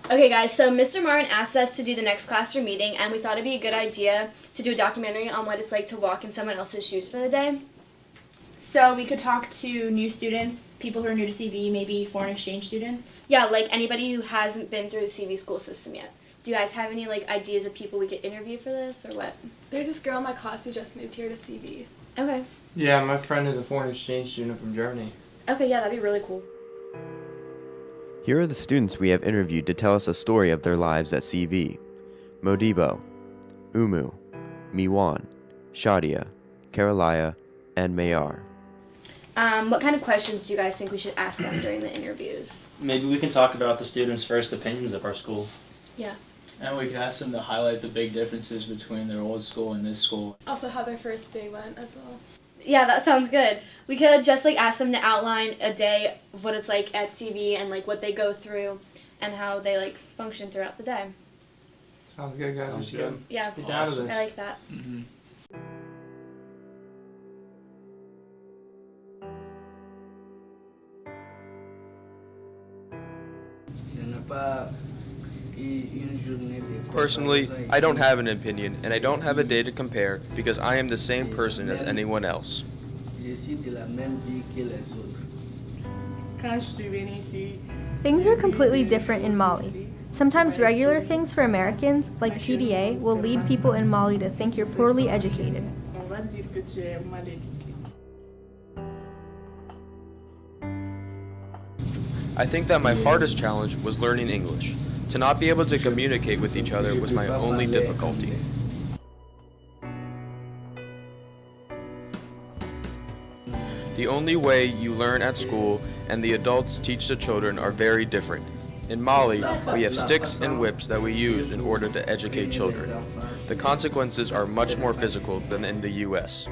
Okay guys, so Mr. Martin asked us to do the next classroom meeting, and we thought it'd be a good idea to do a documentary on what it's like to walk in someone else's shoes for the day. So we could talk to new students, people who are new to CV, maybe foreign exchange students. Yeah, like anybody who hasn't been through the CV school system yet. Do you guys have any ideas of people we could interview for this, or what? There's this girl in my class who just moved here to CV. Okay. Yeah, my friend is a foreign exchange student from Germany. Okay, yeah, that'd be really cool. Here are the students we have interviewed to tell us a story of their lives at CV. Modibo, Umu, Miwan, Shadia, Karalaya, and Mayar. What kind of questions do you guys think we should ask them during the interviews? Maybe we can talk about the students' first opinions of our school. Yeah. And we can ask them to highlight the big differences between their old school and this school. Also how their first day went as well. Yeah, that sounds good. We could just ask them to outline a day of what it's like at CV and what they go through and how they function throughout the day. Sounds good, guys. Sounds We good. should Yeah, get down to Awesome. this. I like that. Mm-hmm. Personally, I don't have an opinion, and I don't have a day to compare because I am the same person as anyone else. Things are completely different in Mali. Sometimes regular things for Americans, like PDA, will lead people in Mali to think you're poorly educated. I think that my hardest challenge was learning English. To not be able to communicate with each other was my only difficulty. The only way you learn at school and the adults teach the children are very different. In Mali, we have sticks and whips that we use in order to educate children. The consequences are much more physical than in the US.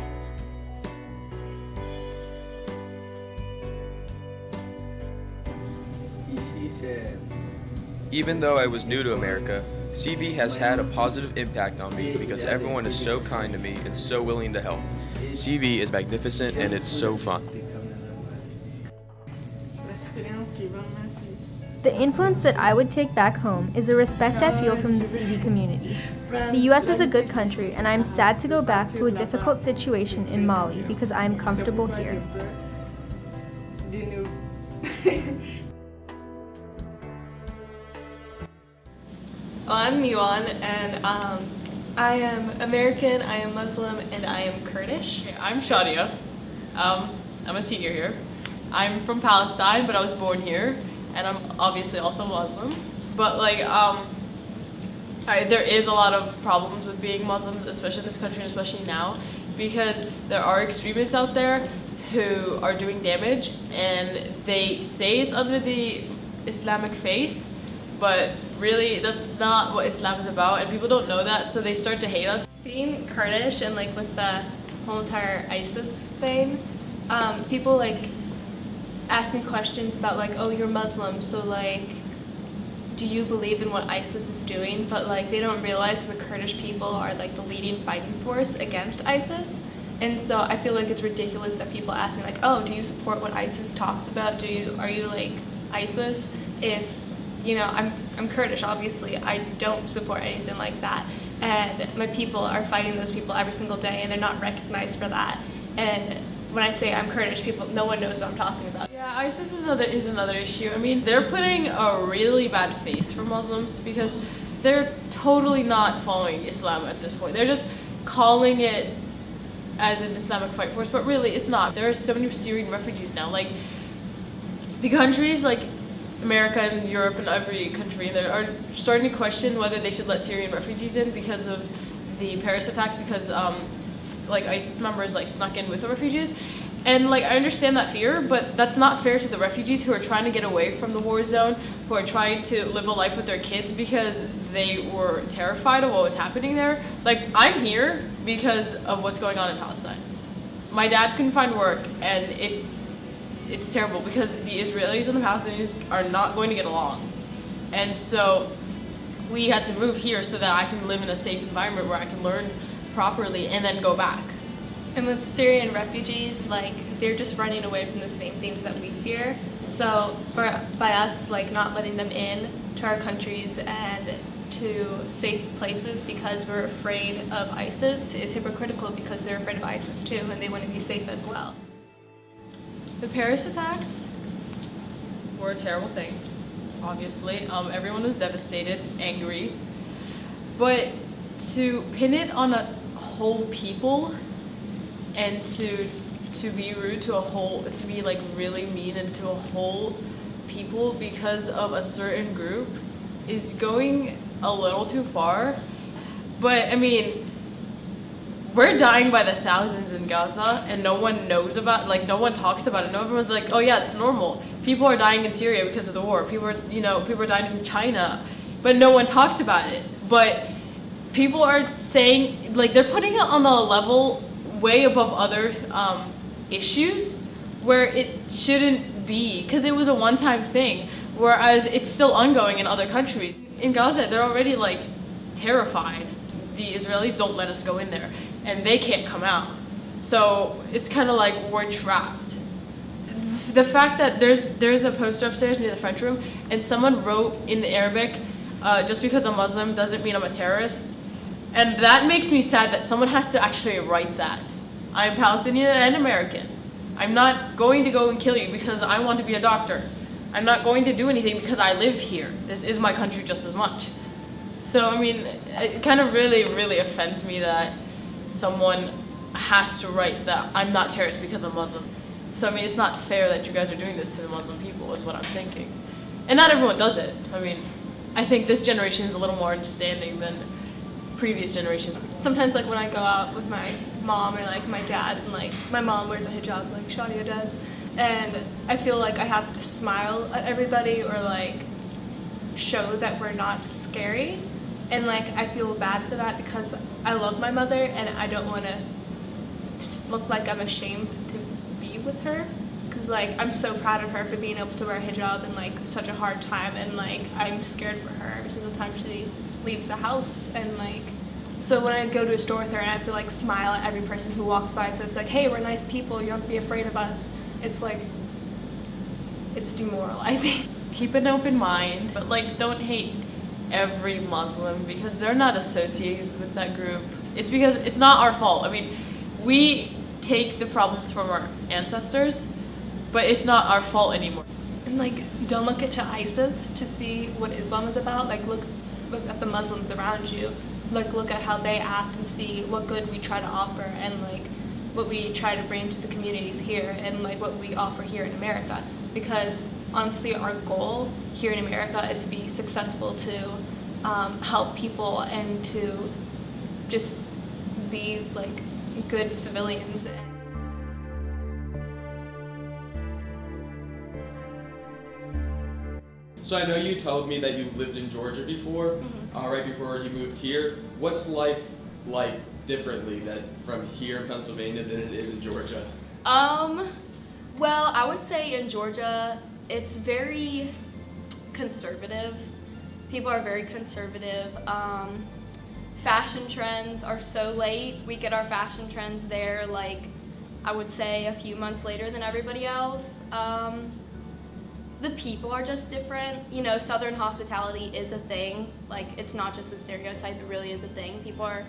Even though I was new to America, CV has had a positive impact on me because everyone is so kind to me and so willing to help. CV is magnificent and it's so fun. The influence that I would take back home is a respect I feel from the CV community. The US is a good country, and I am sad to go back to a difficult situation in Mali because I am comfortable here. I'm Miwan, and I am American, I am Muslim, and I am Kurdish. I'm Shadia. I'm a senior here. I'm from Palestine, but I was born here, and I'm obviously also Muslim. But there is a lot of problems with being Muslim, especially in this country, and especially now, because there are extremists out there who are doing damage, and they say it's under the Islamic faith, but really that's not what Islam is about, and people don't know that, so they start to hate us. Being Kurdish and with the whole entire ISIS thing, people ask me questions about oh, you're Muslim, so do you believe in what ISIS is doing? But they don't realize the Kurdish people are the leading fighting force against ISIS. And so I feel it's ridiculous that people ask me oh, do you support what ISIS talks about? Are you ISIS? If I'm Kurdish, obviously. I don't support anything like that. And my people are fighting those people every single day, and they're not recognized for that. And when I say I'm Kurdish, no one knows what I'm talking about. Yeah, ISIS is another issue. I mean, they're putting a really bad face for Muslims because they're totally not following Islam at this point. They're just calling it as an Islamic fight force, but really it's not. There are so many Syrian refugees now. The countries America and Europe and every country that are starting to question whether they should let Syrian refugees in because of the Paris attacks, because ISIS members snuck in with the refugees. And I understand that fear, but that's not fair to the refugees who are trying to get away from the war zone, who are trying to live a life with their kids because they were terrified of what was happening there. I'm here because of what's going on in Palestine. My dad couldn't find work, and it's terrible because the Israelis and the Palestinians are not going to get along. And so we had to move here so that I can live in a safe environment where I can learn properly and then go back. And with Syrian refugees, they're just running away from the same things that we fear. So by us like not letting them in to our countries and to safe places because we're afraid of ISIS is hypocritical, because they're afraid of ISIS too and they want to be safe as well. The Paris attacks were a terrible thing, obviously. Everyone was devastated, angry. But to pin it on a whole people and to be rude to to be like really mean and to a whole people because of a certain group is going a little too far. But I mean, we're dying by the thousands in Gaza and no one knows about, like no one talks about it. No, everyone's like, oh yeah, it's normal. People are dying in Syria because of the war. People are dying in China, but no one talks about it. But people are saying, like, they're putting it on a level way above other issues where it shouldn't be, because it was a one-time thing, whereas it's still ongoing in other countries. In Gaza, they're already like terrified. The Israelis don't let us go in there, and they can't come out. So it's kind of like we're trapped. The fact that there's a poster upstairs near the French room, and someone wrote in Arabic, just because I'm Muslim doesn't mean I'm a terrorist. And that makes me sad that someone has to actually write that. I'm Palestinian and American. I'm not going to go and kill you because I want to be a doctor. I'm not going to do anything because I live here. This is my country just as much. So, I mean, it kind of really, really offends me that someone has to write that I'm not terrorist because I'm Muslim. So, I mean, it's not fair that you guys are doing this to the Muslim people, is what I'm thinking. And not everyone does it. I mean, I think this generation is a little more understanding than previous generations. Sometimes like when I go out with my mom or like my dad, and like my mom wears a hijab like Shadia does, and I feel like I have to smile at everybody or like show that we're not scary, and like I feel bad for that because I love my mother and I don't want to look like I'm ashamed to be with her, because like I'm so proud of her for being able to wear a hijab in like such a hard time, and like I'm scared for her every single time she leaves the house. And like, so when I go to a store with her and I have to like smile at every person who walks by, so it's like, hey, we're nice people, you don't have to be afraid of us. It's like, it's demoralizing. Keep an open mind, but like don't hate every Muslim because they're not associated with that group. It's because it's not our fault. I mean, we take the problems from our ancestors, but it's not our fault anymore. And like, don't look into ISIS to see what Islam is about. Like, look at the Muslims around you. Like, look at how they act and see what good we try to offer, and like what we try to bring to the communities here, and like what we offer here in America. Because honestly, our goal here in America is to be successful, to help people, and to just be like good civilians. So I know you told me that you lived in Georgia before, right before you moved here. What's life like differently from here in Pennsylvania than it is in Georgia? Well, I would say in Georgia, it's very conservative. People are very conservative. Fashion trends are so late. We get our fashion trends there, like, I would say a few months later than everybody else. The people are just different. You know, Southern hospitality is a thing. Like, it's not just a stereotype, it really is a thing. People are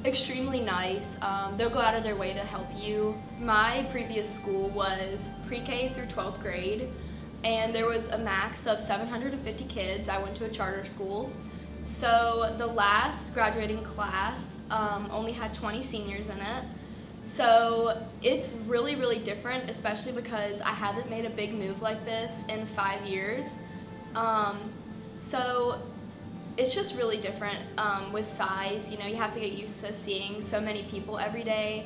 extremely nice. They'll go out of their way to help you. My previous school was pre-K through 12th grade, and there was a max of 750 kids. I went to a charter school. So the last graduating class only had 20 seniors in it. So it's really, really different, especially because I haven't made a big move like this in 5 years. So it's just really different with size. You know, you have to get used to seeing so many people every day,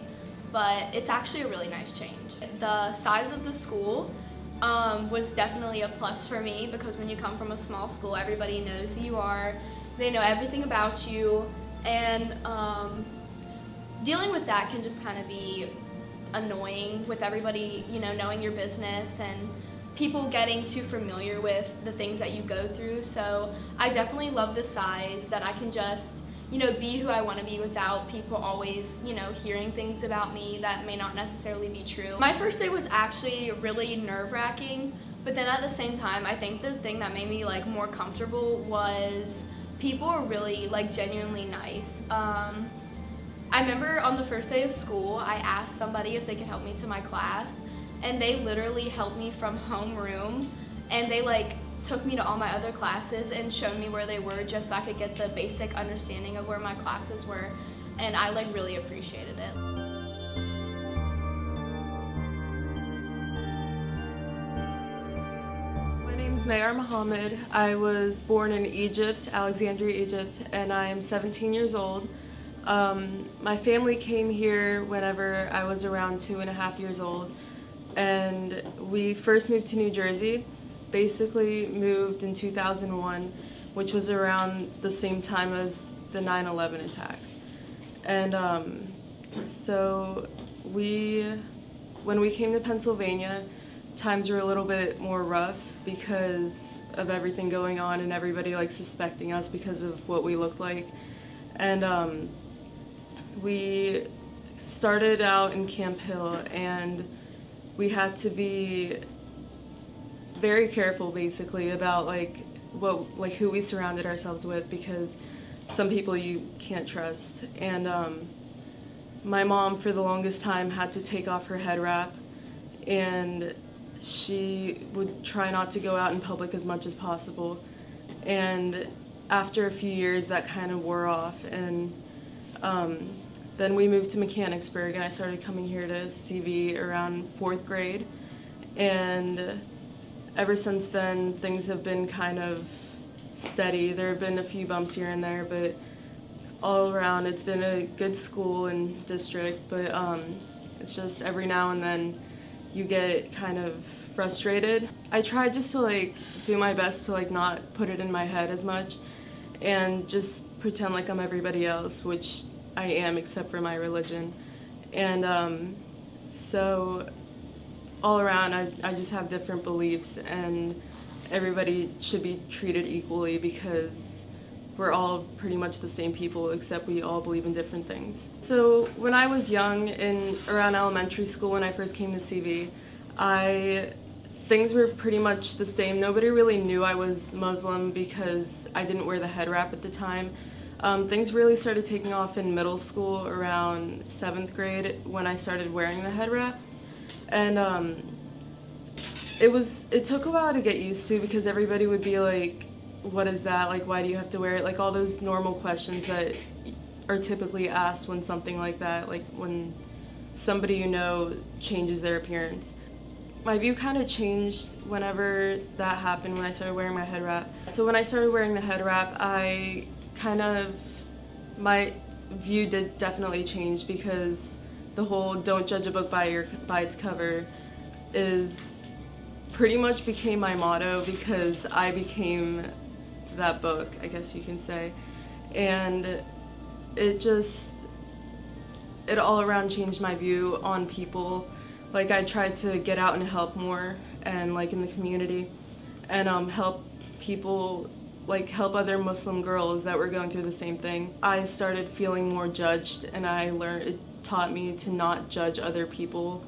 but it's actually a really nice change. The size of the school was definitely a plus for me, because when you come from a small school, everybody knows who you are. They know everything about you, and dealing with that can just kind of be annoying with everybody, you know, knowing your business and people getting too familiar with the things that you go through. So I definitely love the size that I can just, you know, be who I want to be without people always, you know, hearing things about me that may not necessarily be true. My first day was actually really nerve-wracking. But then at the same time, I think the thing that made me like more comfortable was people were really like genuinely nice. I remember on the first day of school, I asked somebody if they could help me to my class, and they literally helped me from homeroom, and they like took me to all my other classes and showed me where they were just so I could get the basic understanding of where my classes were, and I like really appreciated it. My name's Mayar Muhammad. I was born in Egypt, Alexandria, Egypt, and I am 17 years old. My family came here whenever I was around 2.5 years old, and we first moved to New Jersey. Basically moved in 2001, which was around the same time as the 9/11 attacks. And so when we came to Pennsylvania, times were a little bit more rough because of everything going on and everybody like suspecting us because of what we looked like. And we started out in Camp Hill, and we had to be very careful basically about who we surrounded ourselves with, because some people you can't trust. And my mom for the longest time had to take off her head wrap, and she would try not to go out in public as much as possible. And after a few years that kind of wore off, and then we moved to Mechanicsburg, and I started coming here to CV around 4th grade. And ever since then, things have been kind of steady. There have been a few bumps here and there, but all around it's been a good school and district. But it's just every now and then you get kind of frustrated. I try just to do my best to not put it in my head as much and just pretend like I'm everybody else, which I am except for my religion. And so all around, I just have different beliefs, and everybody should be treated equally because we're all pretty much the same people, except we all believe in different things. So when I was young, around elementary school, when I first came to CV, things were pretty much the same. Nobody really knew I was Muslim because I didn't wear the head wrap at the time. Things really started taking off in middle school around 7th grade when I started wearing the head wrap. And it took a while to get used to, because everybody would be like, what is that? Like, why do you have to wear it? Like all those normal questions that are typically asked when something like that, like when somebody you know changes their appearance. My view kind of changed whenever that happened, when I started wearing my head wrap. So when I started wearing the head wrap, my view did definitely change, because the whole don't judge a book by its cover is pretty much became my motto, because I became that book, I guess you can say. And it all around changed my view on people. Like, I tried to get out and help more, and in the community, and help people, help other Muslim girls that were going through the same thing. I started feeling more judged, and it taught me to not judge other people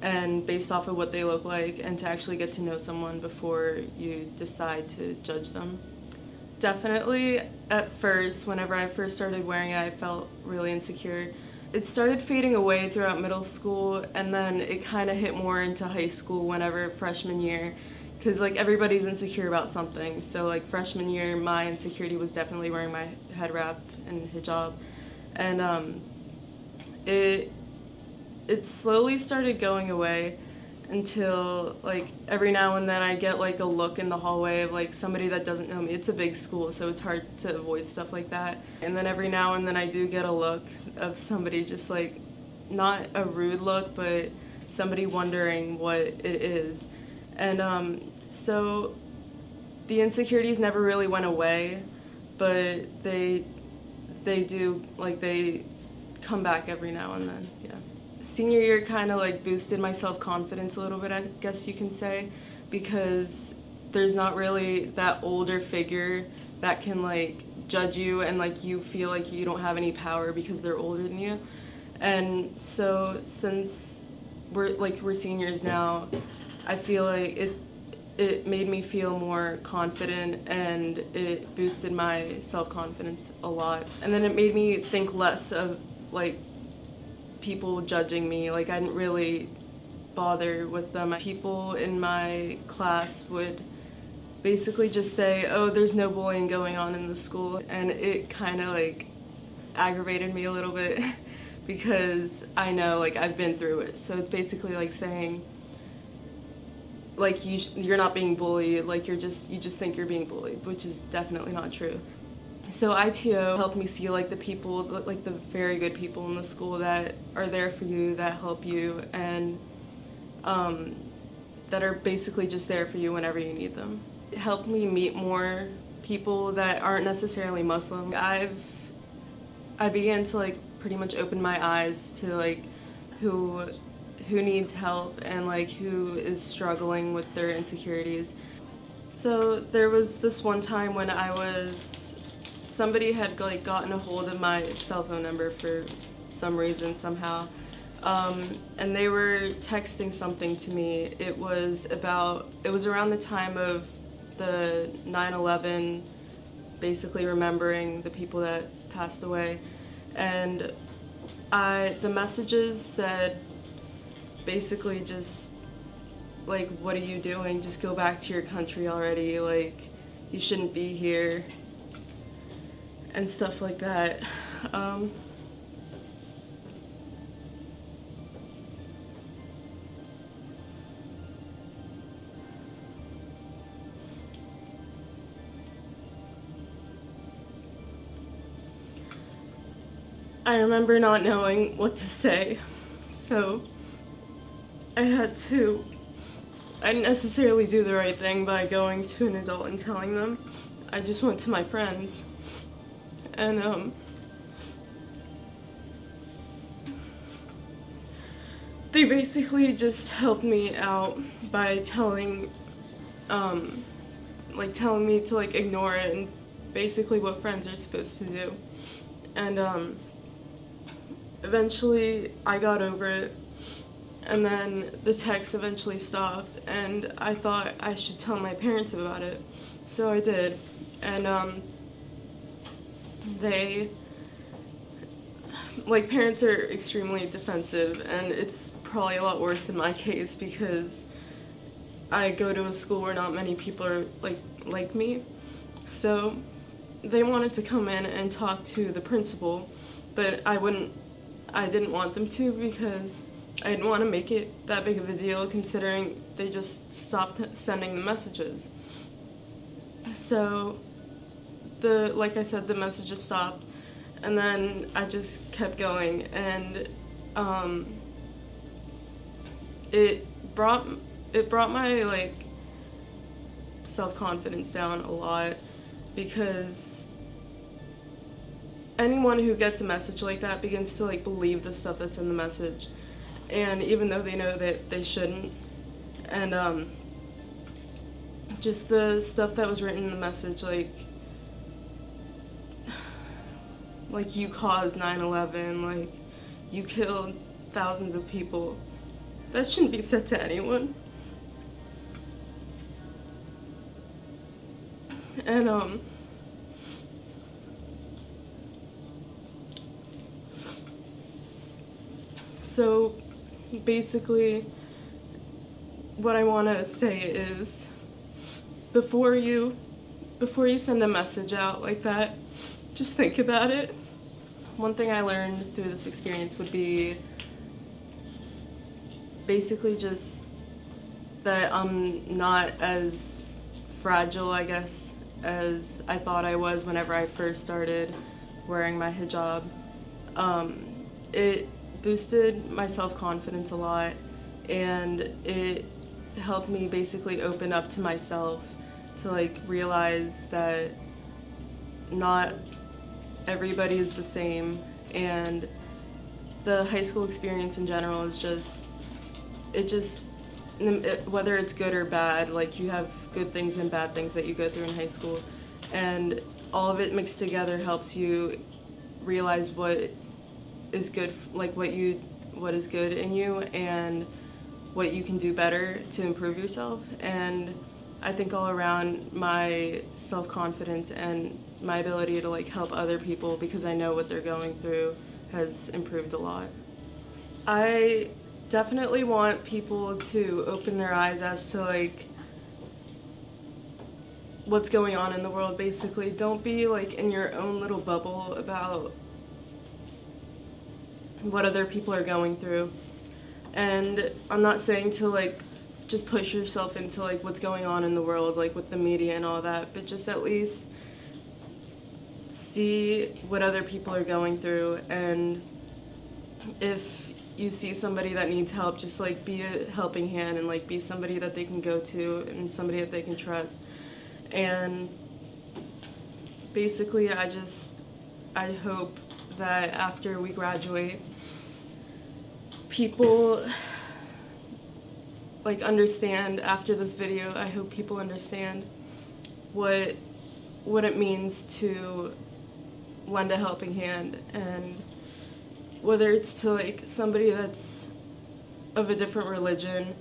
and based off of what they look like, and to actually get to know someone before you decide to judge them. Definitely at first, whenever I first started wearing it, I felt really insecure. It started fading away throughout middle school, and then it kind of hit more into high school whenever freshman year, because everybody's insecure about something. So freshman year, my insecurity was definitely wearing my head wrap and hijab. And it slowly started going away until every now and then I get a look in the hallway of somebody that doesn't know me. It's a big school, so it's hard to avoid stuff like that. And then every now and then I do get a look of somebody, just not a rude look, but somebody wondering what it is. And so the insecurities never really went away, but they do, they come back every now and then, yeah. Senior year kind of boosted my self-confidence a little bit, I guess you can say, because there's not really that older figure that can judge you, and you feel like you don't have any power because they're older than you. And so since we're seniors now, I feel like it made me feel more confident, and it boosted my self-confidence a lot. And then it made me think less of like people judging me. Like I didn't really bother with them. People in my class would basically just say, oh, there's no bullying going on in the school, and it kind of like aggravated me a little bit because I know like I've been through it. So it's basically like saying like you're not being bullied, like you just think you're being bullied, which is definitely not true. So ITO helped me see like the people, like the very good people in the school that are there for you, that help you, and that are basically just there for you whenever you need them. It helped me meet more people that aren't necessarily Muslim. I began to like pretty much open my eyes to like who needs help and like who is struggling with their insecurities. So there was this one time when somebody had like gotten a hold of my cell phone number for some reason somehow, and they were texting something to me. It was around the time of the 9/11, basically remembering the people that passed away, and the messages said basically just like, what are you doing? Just go back to your country already, like you shouldn't be here, and stuff like that. I remember not knowing what to say, so I didn't necessarily do the right thing by going to an adult and telling them. I just went to my friends, and they basically just helped me out by telling me to like ignore it, and basically what friends are supposed to do. And eventually I got over it, and then the text eventually stopped, and I thought I should tell my parents about it. So I did, and parents are extremely defensive, and it's probably a lot worse in my case because I go to a school where not many people are like me. So they wanted to come in and talk to the principal, but I didn't want them to because I didn't want to make it that big of a deal considering they just stopped sending the messages. So like I said, the messages stopped, and then I just kept going, and it brought my like self-confidence down a lot, because anyone who gets a message like that begins to like believe the stuff that's in the message, and even though they know that they shouldn't, and just the stuff that was written in the message, like you caused 9/11, like you killed thousands of people. That shouldn't be said to anyone. And so basically what I want to say is, before you send a message out like that, just think about it. One thing I learned through this experience would be basically just that I'm not as fragile, I guess, as I thought I was whenever I first started wearing my hijab. It boosted my self-confidence a lot, and it helped me basically open up to myself, to like realize that not everybody is the same, and the high school experience in general is whether it's good or bad, like you have good things and bad things that you go through in high school, and all of it mixed together helps you realize what is good, like what is good in you and what you can do better to improve yourself. And I think all around my self-confidence and my ability to like help other people because I know what they're going through has improved a lot. I definitely want people to open their eyes as to like what's going on in the world, basically. Don't be like in your own little bubble about what other people are going through. And I'm not saying to like just push yourself into like what's going on in the world, like with the media and all that, but just at least see what other people are going through. And if you see somebody that needs help, just like be a helping hand and like be somebody that they can go to and somebody that they can trust. And basically I hope that after we graduate, people like understand after this video, I hope people understand what it means to lend a helping hand, and whether it's to like somebody that's of a different religion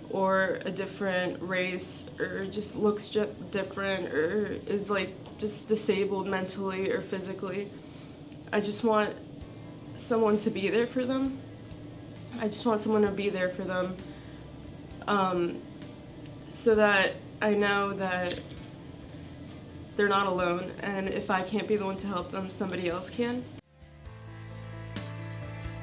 or a different race or just looks different or is like just disabled mentally or physically. I just want someone to be there for them. I just want someone to be there for them so that I know that they're not alone, and if I can't be the one to help them, somebody else can.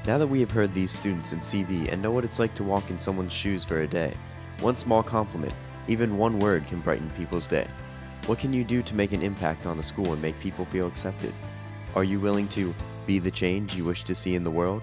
Now that we have heard these students in CV and know what it's like to walk in someone's shoes for a day, one small compliment, even one word, can brighten people's day. What can you do to make an impact on the school and make people feel accepted? Are you willing to be the change you wish to see in the world?